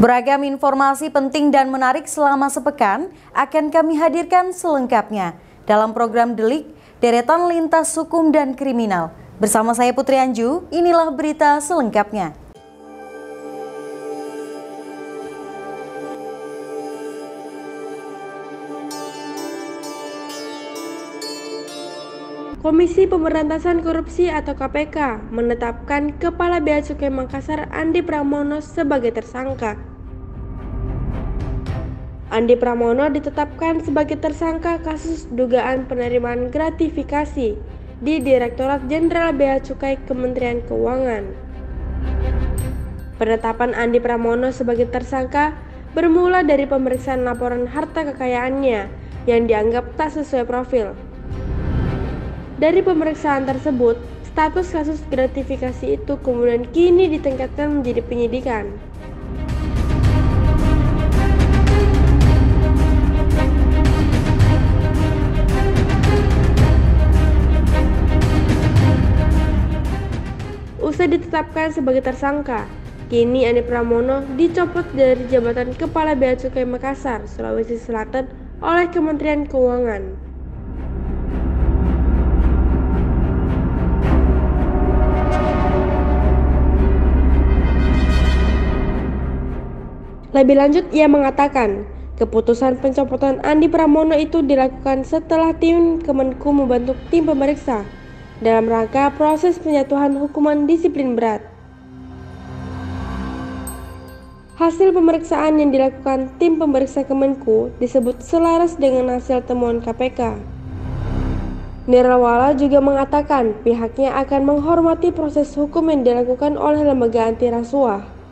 Beragam informasi penting dan menarik selama sepekan akan kami hadirkan selengkapnya dalam program Delik, Deretan Lintas Hukum dan Kriminal. Bersama saya Putri Anju, inilah berita selengkapnya. Komisi Pemberantasan Korupsi atau KPK menetapkan Kepala Bea Cukai Makassar Andi Pramono sebagai tersangka. Andi Pramono ditetapkan sebagai tersangka kasus dugaan penerimaan gratifikasi di Direktorat Jenderal Bea Cukai Kementerian Keuangan. Penetapan Andi Pramono sebagai tersangka bermula dari pemeriksaan laporan harta kekayaannya yang dianggap tak sesuai profil. Dari pemeriksaan tersebut, status kasus gratifikasi itu kemudian kini ditingkatkan menjadi penyidikan. Usai ditetapkan sebagai tersangka, kini Andi Pramono dicopot dari jabatan Kepala Bea Cukai Makassar, Sulawesi Selatan oleh Kementerian Keuangan. Lebih lanjut, ia mengatakan, keputusan pencopotan Andi Pramono itu dilakukan setelah tim Kemenku membentuk tim pemeriksa dalam rangka proses penyatuan hukuman disiplin berat. Hasil pemeriksaan yang dilakukan tim pemeriksa Kemenku disebut selaras dengan hasil temuan KPK. Nirlawala juga mengatakan pihaknya akan menghormati proses hukum yang dilakukan oleh lembaga anti rasuah.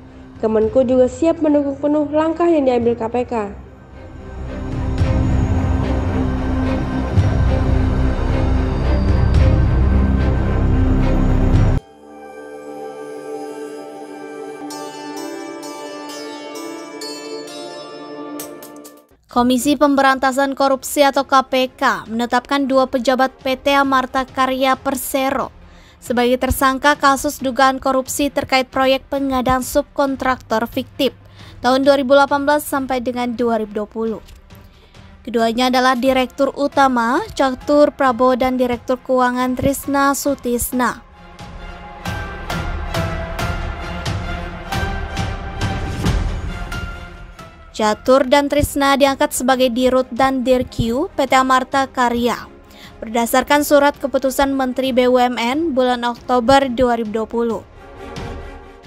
Kemenku juga siap mendukung penuh langkah yang diambil KPK. Komisi Pemberantasan Korupsi atau KPK menetapkan 2 pejabat PT Amarta Karya Persero sebagai tersangka kasus dugaan korupsi terkait proyek pengadaan subkontraktor fiktif tahun 2018 sampai dengan 2020. Keduanya adalah Direktur Utama Catur Prabowo dan Direktur Keuangan Trisna Sutisna. Catur dan Trisna diangkat sebagai Dirut dan Dirq PT Amarta Karya berdasarkan surat keputusan Menteri BUMN bulan Oktober 2020.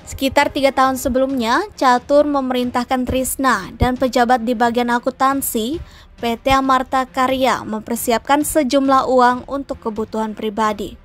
Sekitar 3 tahun sebelumnya, Catur memerintahkan Trisna dan pejabat di bagian akuntansi PT Amarta Karya mempersiapkan sejumlah uang untuk kebutuhan pribadi.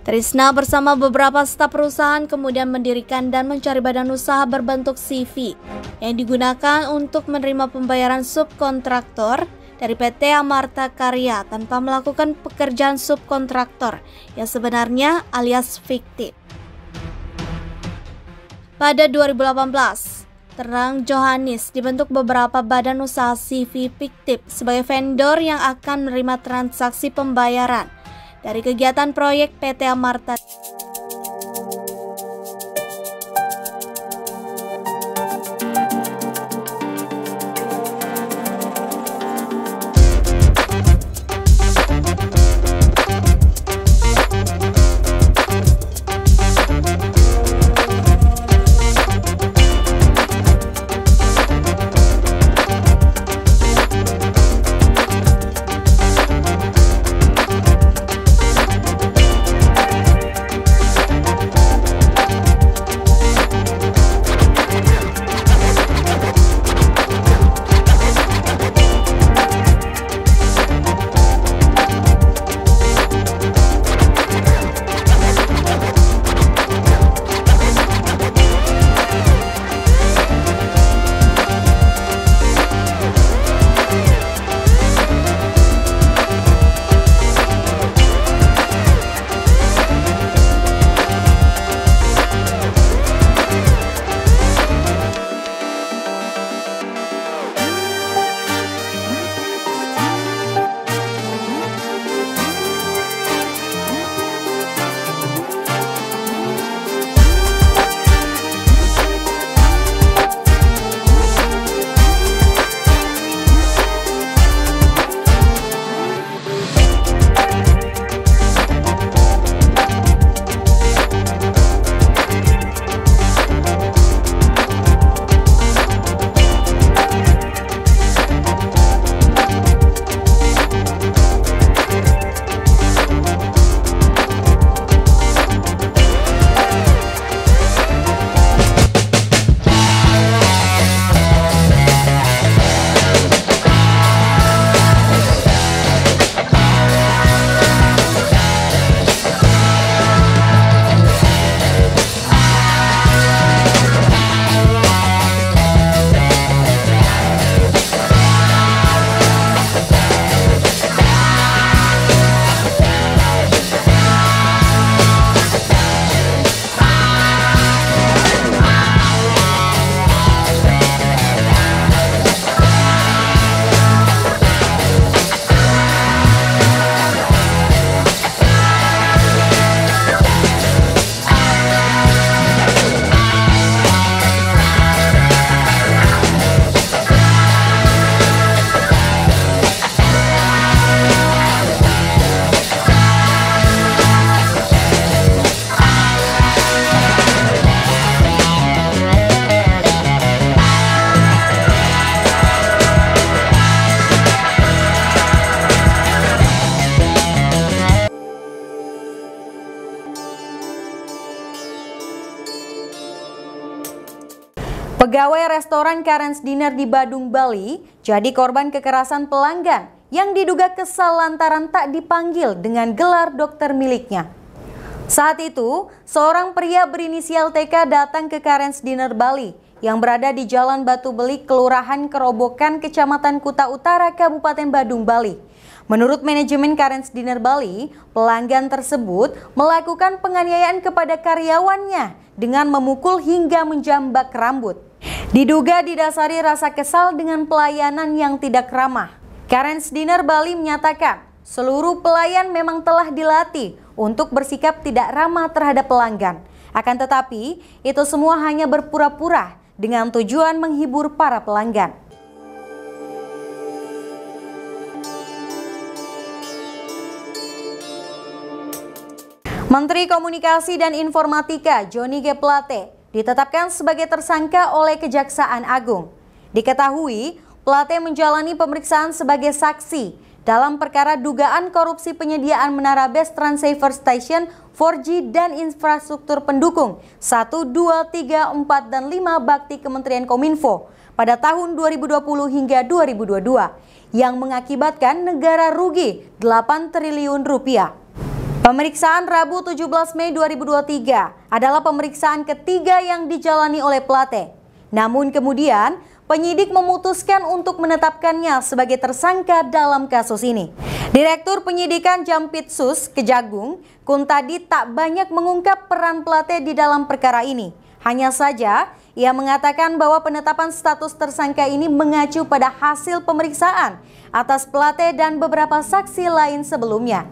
Trisna bersama beberapa staf perusahaan kemudian mendirikan dan mencari badan usaha berbentuk CV yang digunakan untuk menerima pembayaran subkontraktor dari PT Amarta Karya tanpa melakukan pekerjaan subkontraktor yang sebenarnya alias fiktif. Pada 2018, Terang Johanis dibentuk beberapa badan usaha CV fiktif sebagai vendor yang akan menerima transaksi pembayaran dari kegiatan proyek PT Amarta. Pegawai restoran Karen's Dinner di Badung, Bali, jadi korban kekerasan pelanggan yang diduga kesal lantaran tak dipanggil dengan gelar dokter miliknya. Saat itu, seorang pria berinisial TK datang ke Karen's Dinner Bali yang berada di Jalan Batu Belik, Kelurahan Kerobokan, Kecamatan Kuta Utara, Kabupaten Badung, Bali. Menurut manajemen Karen's Dinner Bali, pelanggan tersebut melakukan penganiayaan kepada karyawannya dengan memukul hingga menjambak rambut. Diduga didasari rasa kesal dengan pelayanan yang tidak ramah. Karen's Dinner Bali menyatakan seluruh pelayan memang telah dilatih untuk bersikap tidak ramah terhadap pelanggan. Akan tetapi, itu semua hanya berpura-pura dengan tujuan menghibur para pelanggan. Menteri Komunikasi dan Informatika Johnny G. Plate ditetapkan sebagai tersangka oleh Kejaksaan Agung. Diketahui, Plate menjalani pemeriksaan sebagai saksi dalam perkara dugaan korupsi penyediaan menara base transceiver station 4G dan infrastruktur pendukung 1, 2, 3, 4, dan 5 bakti Kementerian Kominfo pada tahun 2020 hingga 2022 yang mengakibatkan negara rugi 8 triliun rupiah. Pemeriksaan Rabu 17 Mei 2023 adalah pemeriksaan ketiga yang dijalani oleh Plate. Namun kemudian penyidik memutuskan untuk menetapkannya sebagai tersangka dalam kasus ini. Direktur Penyidikan Jampitsus Kejagung, Kuntadi, tak banyak mengungkap peran Plate di dalam perkara ini. Hanya saja, ia mengatakan bahwa penetapan status tersangka ini mengacu pada hasil pemeriksaan atas Plate dan beberapa saksi lain sebelumnya.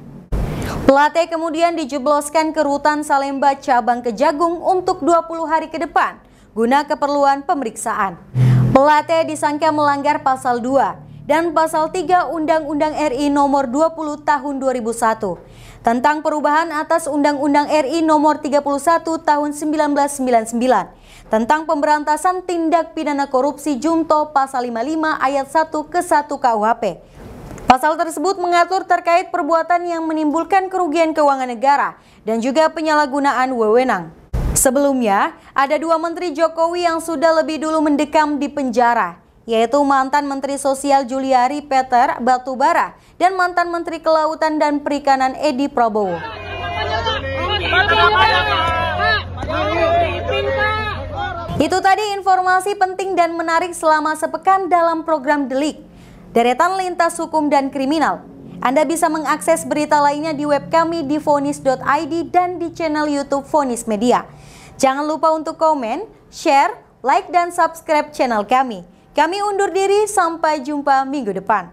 Plate kemudian dijebloskan ke Rutan Salemba Cabang Kejagung untuk 20 hari ke depan guna keperluan pemeriksaan. Plate disangka melanggar pasal 2 dan pasal 3 Undang-Undang RI nomor 20 tahun 2001 tentang perubahan atas Undang-Undang RI nomor 31 tahun 1999 tentang pemberantasan tindak pidana korupsi junto pasal 55 ayat 1 ke 1 KUHP. Pasal tersebut mengatur terkait perbuatan yang menimbulkan kerugian keuangan negara dan juga penyalahgunaan wewenang. Sebelumnya, ada dua Menteri Jokowi yang sudah lebih dulu mendekam di penjara, yaitu mantan Menteri Sosial Juliari Peter Batubara dan mantan Menteri Kelautan dan Perikanan Edi Prabowo. Itu tadi informasi penting dan menarik selama sepekan dalam program Delik, deretan lintas hukum dan kriminal. Anda bisa mengakses berita lainnya di web kami di vonis.id dan di channel YouTube Vonis Media. Jangan lupa untuk komen, share, like, dan subscribe channel kami. Kami undur diri, sampai jumpa minggu depan.